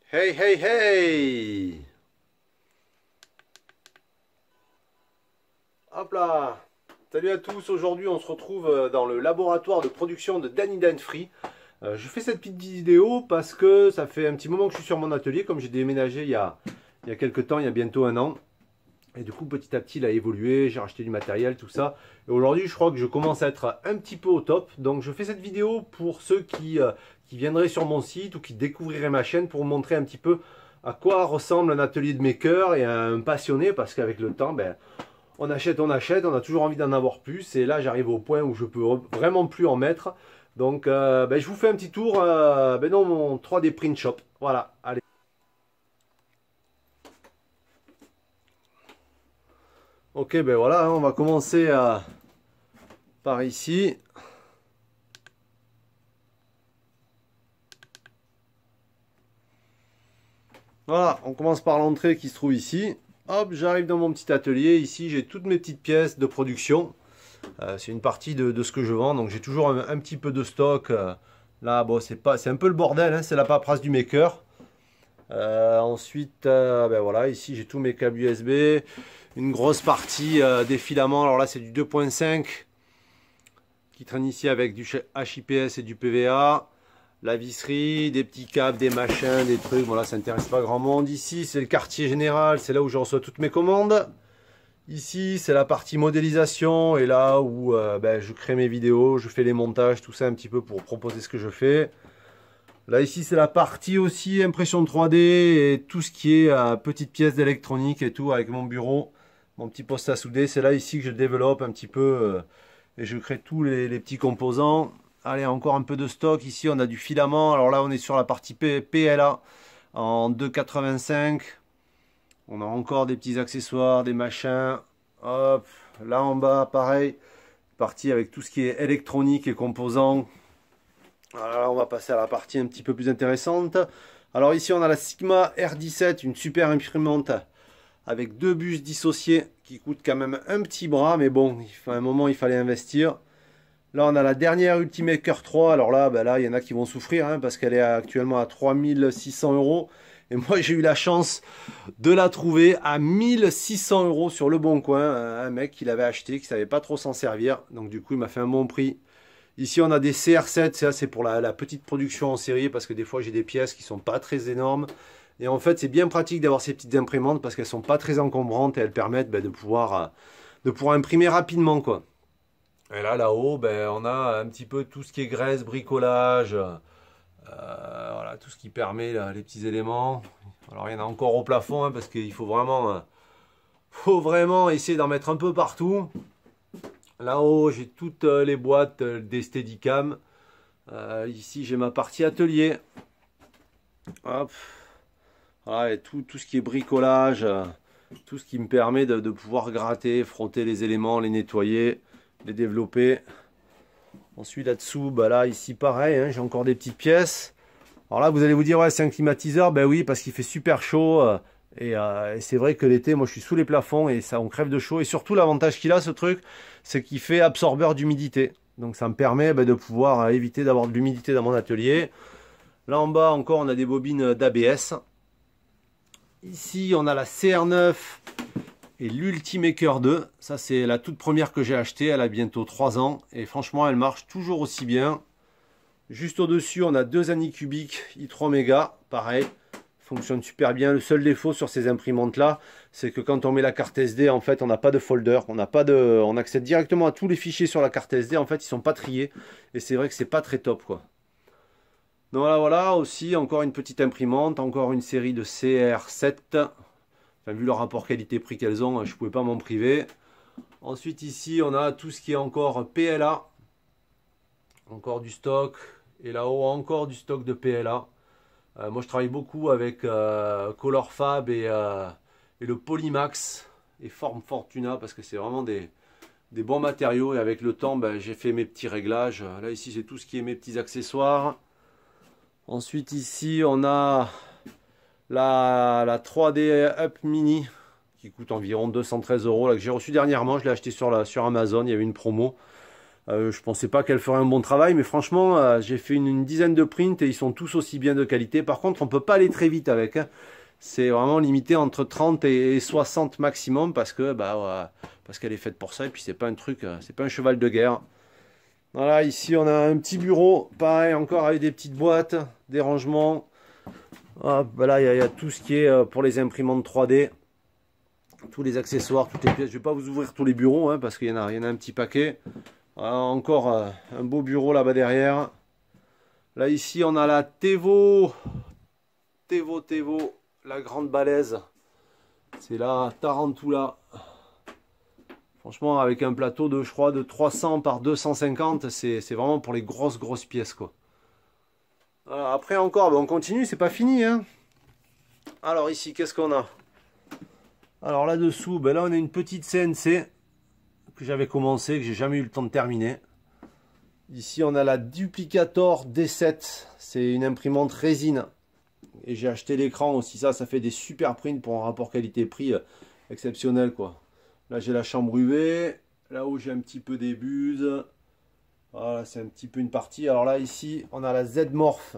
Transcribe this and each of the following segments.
Hey, hey, hey! Hop là! Salut à tous, aujourd'hui on se retrouve dans le laboratoire de production de Danny Dan Free. Je fais cette petite vidéo parce que ça fait un petit moment que je suis sur mon atelier, comme j'ai déménagé il y a quelques temps, il y a bientôt un an. Et du coup petit à petit il a évolué, j'ai racheté du matériel, tout ça. Et aujourd'hui je crois que je commence à être un petit peu au top. Donc je fais cette vidéo pour ceux qui viendraient sur mon site ou qui découvriraient ma chaîne pour vous montrer un petit peu à quoi ressemble un atelier de maker et un passionné, parce qu'avec le temps, on achète, on a toujours envie d'en avoir plus. Et là, j'arrive au point où je peux vraiment plus en mettre. Donc, je vous fais un petit tour dans mon 3D Print Shop. Voilà, allez. Ok, ben voilà, on va commencer par ici. Voilà, on commence par l'entrée qui se trouve ici. Hop, j'arrive dans mon petit atelier. Ici, j'ai toutes mes petites pièces de production. C'est une partie de ce que je vends, donc j'ai toujours un petit peu de stock. Là, bon, c'est un peu le bordel, hein, c'est la paperasse du maker. Ensuite, voilà, ici j'ai tous mes câbles USB, une grosse partie des filaments. Alors là, c'est du 2.5 qui traîne ici avec du HIPS et du PVA. La visserie, des petits câbles, des machins, des trucs. Voilà, ça n'intéresse pas grand monde. Ici, c'est le quartier général, c'est là où je reçois toutes mes commandes. Ici, c'est la partie modélisation et là où je crée mes vidéos, je fais les montages, tout ça un petit peu pour proposer ce que je fais. Là, ici, c'est la partie aussi impression 3D et tout ce qui est petites pièces d'électronique et tout avec mon bureau, mon petit poste à souder. C'est là ici que je développe un petit peu et je crée tous les petits composants. Allez, encore un peu de stock. Ici, on a du filament. Alors là, on est sur la partie PLA en 2,85. On a encore des petits accessoires, des machins. Hop, là en bas, pareil. Partie avec tout ce qui est électronique et composants. Alors, on va passer à la partie un petit peu plus intéressante. Alors ici, on a la Sigma R17, une super imprimante avec deux bus dissociés qui coûtent quand même un petit bras. Mais bon, à un moment, il fallait investir. Là, on a la dernière Ultimaker 3. Alors là, là, il y en a qui vont souffrir hein, parce qu'elle est actuellement à 3600 euros. Et moi, j'ai eu la chance de la trouver à 1600 euros sur le bon coin. Un mec qui l'avait acheté, qui savait pas trop s'en servir. Donc du coup, il m'a fait un bon prix. Ici, on a des CR7. Ça, c'est pour la petite production en série parce que des fois, j'ai des pièces qui sont pas très énormes. Et en fait, c'est bien pratique d'avoir ces petites imprimantes parce qu'elles sont pas très encombrantes et elles permettent de pouvoir imprimer rapidement, quoi. Et là, là-haut, on a un petit peu tout ce qui est graisse, bricolage, voilà, tout ce qui permet là, les petits éléments. Alors, il y en a encore au plafond hein, parce qu'il faut vraiment essayer d'en mettre un peu partout. Là-haut, j'ai toutes les boîtes des Steadicam. Ici, j'ai ma partie atelier. Hop. Voilà, et tout ce qui est bricolage, tout ce qui me permet de pouvoir gratter, frotter les éléments, les nettoyer, les développer. Ensuite là-dessous, là ici pareil, hein, j'ai encore des petites pièces. Alors là vous allez vous dire ouais c'est un climatiseur, ben oui parce qu'il fait super chaud et c'est vrai que l'été moi je suis sous les plafonds et ça on crève de chaud et surtout l'avantage qu'il a ce truc c'est qu'il fait absorbeur d'humidité. Donc ça me permet de pouvoir éviter d'avoir de l'humidité dans mon atelier. Là en bas encore on a des bobines d'ABS. Ici on a la CR9 et l'Ultimaker 2, ça c'est la toute première que j'ai achetée, elle a bientôt 3 ans et franchement elle marche toujours aussi bien. Juste au-dessus on a deux Anycubic i3 Mega, pareil, fonctionne super bien. Le seul défaut sur ces imprimantes là, c'est que quand on met la carte SD, en fait on n'a pas de folder, on accède directement à tous les fichiers sur la carte SD, en fait ils sont pas triés et c'est vrai que c'est pas très top quoi. Donc voilà, aussi encore une petite imprimante, encore une série de CR7. Enfin, vu le rapport qualité-prix qu'elles ont, je ne pouvais pas m'en priver. Ensuite, ici, on a tout ce qui est encore PLA. Encore du stock. Et là-haut, encore du stock de PLA. Moi, je travaille beaucoup avec Colorfab et le Polymax et Form Fortuna parce que c'est vraiment des bons matériaux. Et avec le temps, j'ai fait mes petits réglages. Là, ici, c'est tout ce qui est mes petits accessoires. Ensuite, ici, on a la 3D Up Mini qui coûte environ 213 euros, là, que j'ai reçu dernièrement. Je l'ai acheté sur Amazon, il y avait une promo. Je pensais pas qu'elle ferait un bon travail, mais franchement, j'ai fait une dizaine de prints et ils sont tous aussi bien de qualité. Par contre, on peut pas aller très vite avec, hein. C'est vraiment limité entre 30 et 60 maximum parce que parce qu'elle est faite pour ça et puis c'est pas un truc, c'est pas un cheval de guerre. Voilà, ici on a un petit bureau, pareil encore avec des petites boîtes, des rangements. Hop, là il y a tout ce qui est pour les imprimantes 3D, tous les accessoires, toutes les pièces. Je vais pas vous ouvrir tous les bureaux hein, parce qu'il y en a un petit paquet. Voilà, encore un beau bureau là-bas derrière. Là ici on a la Tevo, la grande balèze. C'est la Tarantula. Franchement, avec un plateau de, je crois, de 300 par 250, c'est vraiment pour les grosses pièces, quoi. Voilà, après encore, on continue, c'est pas fini, hein. Alors ici, qu'est-ce qu'on a? Alors là-dessous, là on a une petite CNC que j'avais commencé, que j'ai jamais eu le temps de terminer. Ici, on a la Duplicator D7. C'est une imprimante résine. Et j'ai acheté l'écran aussi. Ça fait des super prints pour un rapport qualité-prix exceptionnel, quoi. Là, j'ai la chambre UV. Là où j'ai un petit peu des buses. Voilà, c'est un petit peu une partie. Alors là, ici, on a la Z-Morph.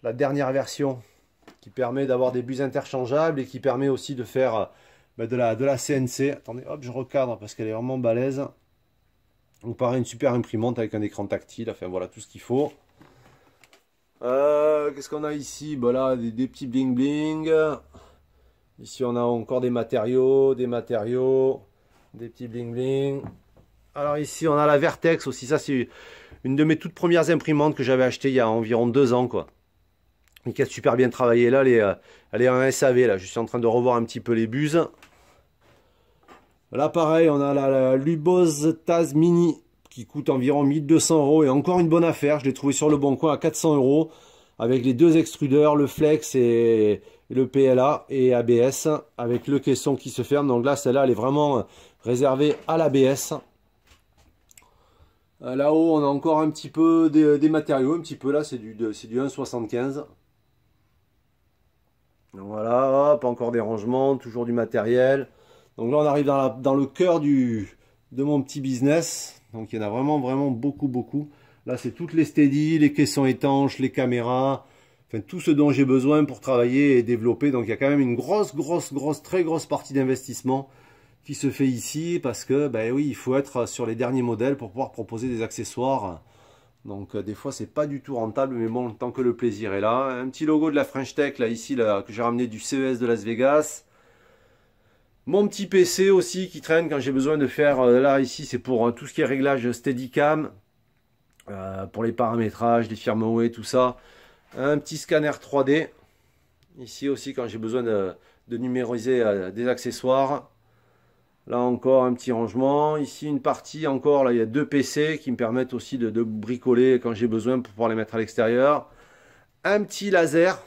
La dernière version. Qui permet d'avoir des buses interchangeables. Et qui permet aussi de faire de la CNC. Attendez, hop, je recadre parce qu'elle est vraiment balèze. Donc pareil, une super imprimante avec un écran tactile. Enfin, voilà, tout ce qu'il faut. Qu'est-ce qu'on a ici? Là, des petits bling bling. Ici, on a encore des matériaux, des petits bling bling. Alors ici, on a la Vertex aussi. Ça, c'est une de mes toutes premières imprimantes que j'avais achetées il y a environ 2 ans, quoi. Et qui a super bien travaillé. Là, elle est en SAV. Là, je suis en train de revoir un petit peu les buses. Là, pareil, on a la Lubos Taz Mini qui coûte environ 1200 € et encore une bonne affaire. Je l'ai trouvé sur le bon coin à 400 € avec les 2 extrudeurs, le flex et le PLA et ABS avec le caisson qui se ferme. Donc là, celle-là, elle est vraiment réservée à l'ABS. Là-haut, on a encore un petit peu des matériaux. Un petit peu là, c'est du 1,75. Voilà, hop, encore des rangements, toujours du matériel. Donc là, on arrive dans le cœur de mon petit business. Donc il y en a vraiment beaucoup. Là, c'est toutes les steady, les caissons étanches, les caméras. Enfin, tout ce dont j'ai besoin pour travailler et développer. Donc il y a quand même une très grosse partie d'investissement qui se fait ici. Parce que, oui, il faut être sur les derniers modèles pour pouvoir proposer des accessoires. Donc des fois, c'est pas du tout rentable. Mais bon, tant que le plaisir est là. Un petit logo de la French Tech, là, ici, là, que j'ai ramené du CES de Las Vegas. Mon petit PC aussi qui traîne quand j'ai besoin de faire, là ici c'est pour tout ce qui est réglage Steadicam, pour les paramétrages, les firmware, tout ça. Un petit scanner 3D, ici aussi quand j'ai besoin de numériser des accessoires. Là encore un petit rangement, ici une partie encore, là il y a 2 PC qui me permettent aussi de bricoler quand j'ai besoin pour pouvoir les mettre à l'extérieur. Un petit laser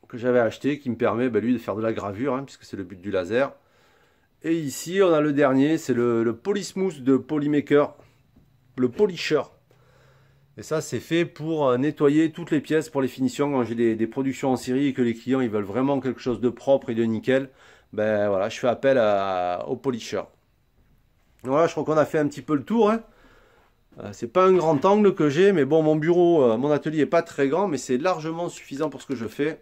que j'avais acheté qui me permet lui de faire de la gravure hein, puisque c'est le but du laser. Et ici on a le dernier, c'est le Polysmooth de Polymaker, le Polisher. Et ça c'est fait pour nettoyer toutes les pièces pour les finitions quand j'ai des productions en série et que les clients ils veulent vraiment quelque chose de propre et de nickel. Voilà, je fais appel au Polisher. Voilà, je crois qu'on a fait un petit peu le tour. Hein. C'est pas un grand angle que j'ai, mais bon, mon bureau, mon atelier est pas très grand, mais c'est largement suffisant pour ce que je fais.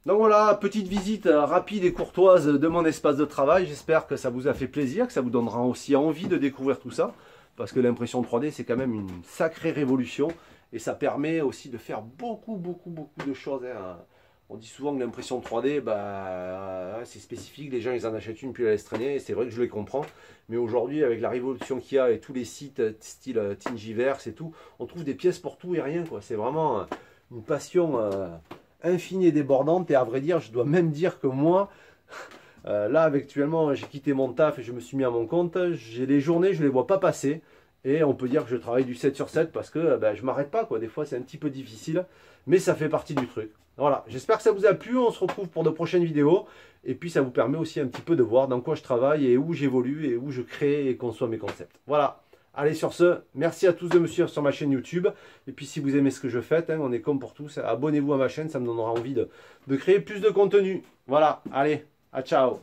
Donc voilà, petite visite rapide et courtoise de mon espace de travail. J'espère que ça vous a fait plaisir, que ça vous donnera aussi envie de découvrir tout ça. Parce que l'impression 3D, c'est quand même une sacrée révolution. Et ça permet aussi de faire beaucoup de choses. Hein. On dit souvent que l'impression 3D, c'est spécifique. Les gens, ils en achètent une, puis ils la laissent traîner. C'est vrai que je les comprends. Mais aujourd'hui, avec la révolution qu'il y a et tous les sites style Thingiverse et tout, on trouve des pièces pour tout et rien. C'est vraiment une passion... infinie et débordante, et à vrai dire je dois même dire que moi là actuellement j'ai quitté mon taf et je me suis mis à mon compte. J'ai les journées, je les vois pas passer et on peut dire que je travaille du 7 sur 7 parce que je m'arrête pas quoi. Des fois c'est un petit peu difficile mais ça fait partie du truc. Voilà, j'espère que ça vous a plu. On se retrouve pour de prochaines vidéos et puis ça vous permet aussi un petit peu de voir dans quoi je travaille et où j'évolue et où je crée et conçois mes concepts. Voilà. Allez, sur ce, merci à tous de me suivre sur ma chaîne YouTube. Et puis si vous aimez ce que je fais, on est comme pour tous, abonnez-vous à ma chaîne, ça me donnera envie de créer plus de contenu. Voilà, allez, à ciao.